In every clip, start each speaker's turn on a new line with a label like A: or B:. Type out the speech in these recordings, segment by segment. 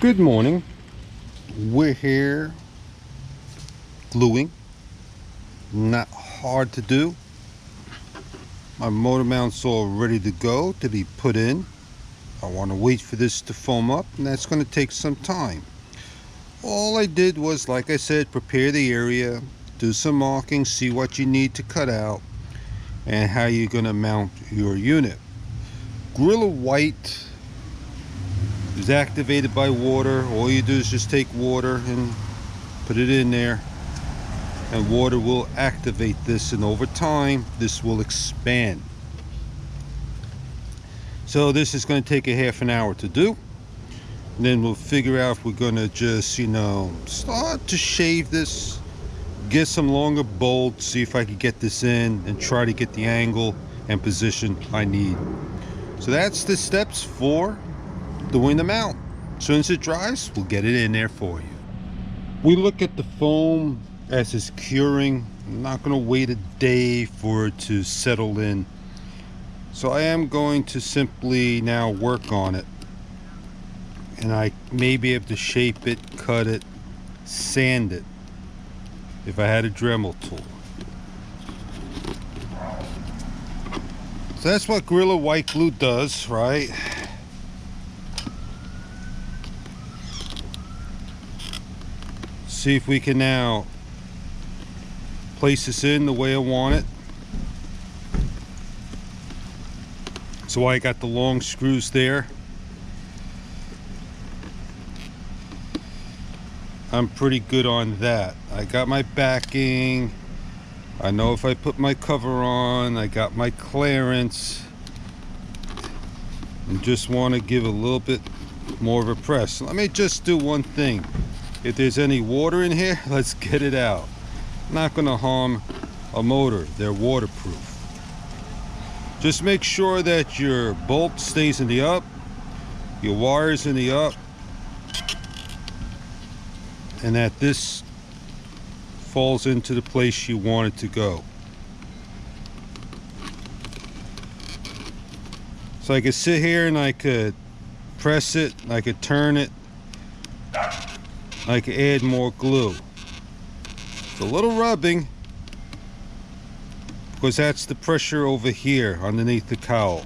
A: Good morning. We're here gluing. Not hard to do. My motor mount's all ready to go to be put in. I want to wait for this to foam up, and that's going to take some time. All I did was, like I said, prepare the area, do some marking, see what you need to cut out, and how you're going to mount your unit. Gorilla White is activated by water. All you do is just take water and put it in there, and water will activate this, and over time this will expand. So this is going to take a half an hour to do, and then we'll figure out if we're going to just start to shave this, get some longer bolts, see if I can get this in and try to get the angle and position I need. So that's the steps for doing the mount. As soon as it dries, we'll get it in there for you. We look at the foam as it's curing. I'm not going to wait a day for it to settle in. So I am going to simply now work on it. And I may be able to shape it, cut it, sand it if I had a Dremel tool. So that's what Gorilla White Glue does, right? See if we can now place this in the way I want it. So I got the long screws there. I'm pretty good on that. I got my backing. I know if I put my cover on, I got my clearance. And just want to give a little bit more of a press. Let me just do one thing. If there's any water in here, let's get it out. Not going to harm a motor. They're waterproof. Just make sure that your bolt stays in the up, your wires in the up, and that this falls into the place you want it to go. So I could sit here and I could press it, I could turn it, I could add more glue. It's a little rubbing because that's the pressure over here underneath the cowl.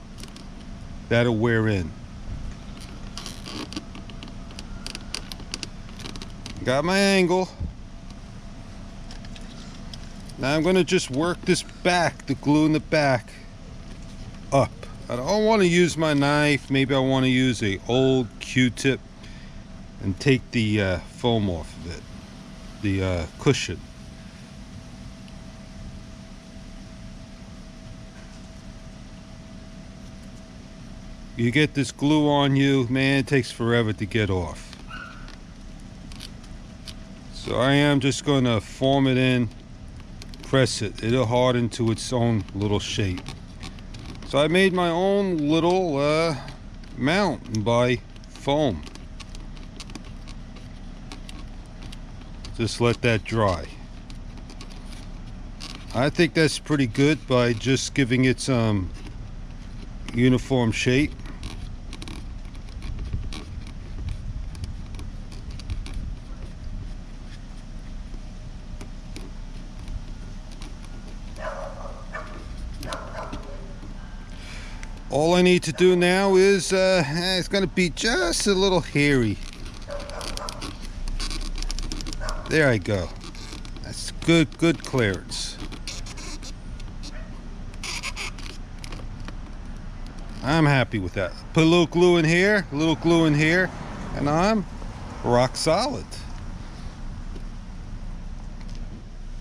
A: That'll wear in. Got my angle. Now I'm going to just work this back, the glue in the back, up. I don't want to use my knife. Maybe I want to use a old Q-tip and take the foam off of it, the cushion. You get this glue on you, man, it takes forever to get off. So I am just going to form it in, press it. It'll harden to its own little shape. So I made my own little mount by foam. Just let that dry. I think that's pretty good by just giving it some uniform shape. All I need to do now is, it's going to be just a little hairy. There I go. That's good clearance. I'm happy with that. Put a little glue in here, a little glue in here, and I'm rock solid.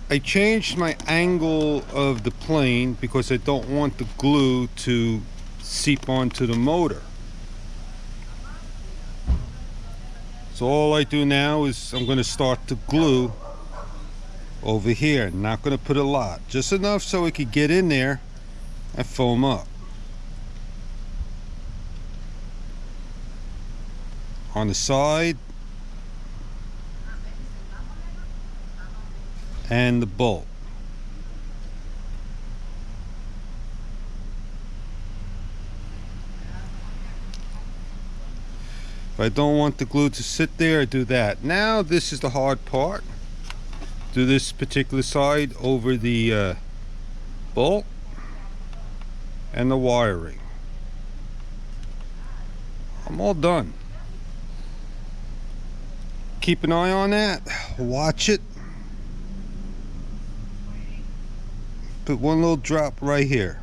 A: I changed my angle of the plane because I don't want the glue to seep onto the motor. So all I do now is I'm going to start to glue over here. Not going to put a lot, just enough so it could get in there and foam up. On the side and the bolt. If I don't want the glue to sit there, I do that. Now this is the hard part. Do this particular side over the bolt and the wiring. I'm all done. Keep an eye on that. Watch it. Put one little drop right here.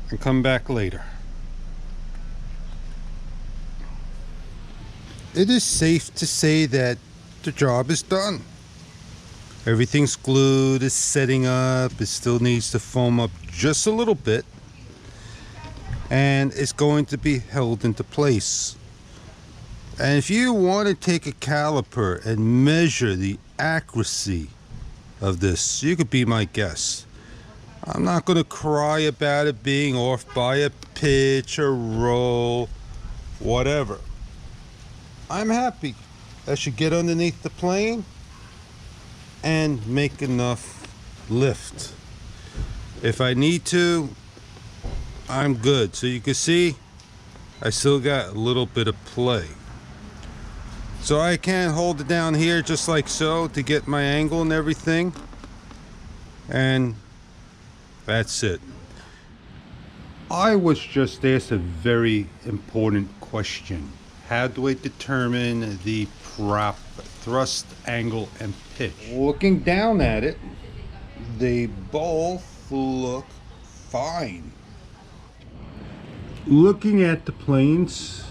A: And come back later. It is safe to say that the job is done. Everything's glued, it's setting up, it still needs to foam up just a little bit, and it's going to be held into place. And if you want to take a caliper and measure the accuracy of this, you could be my guest. I'm not going to cry about it being off by a pitch, a roll, whatever. I'm happy I should get underneath the plane and make enough lift. If I need to, I'm good. So you can see I still got a little bit of play. So I can hold it down here just like so to get my angle and everything. And that's it. I was just asked a very important question. How do I determine the prop thrust, angle, and pitch? Looking down at it, they both look fine. Looking at the planes,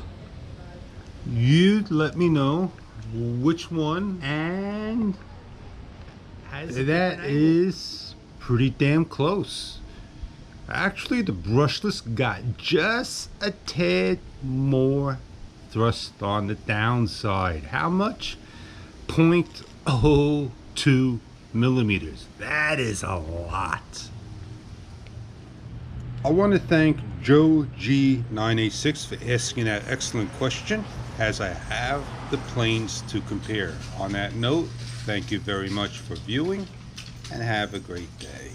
A: you let me know which one, and that is pretty damn close. Actually, the brushless got just a tad more thrust on the downside. How much? 0.02 millimeters. That is a lot. I want to thank Joe G986 for asking that excellent question, as I have the planes to compare. On that note, thank you very much for viewing, and have a great day.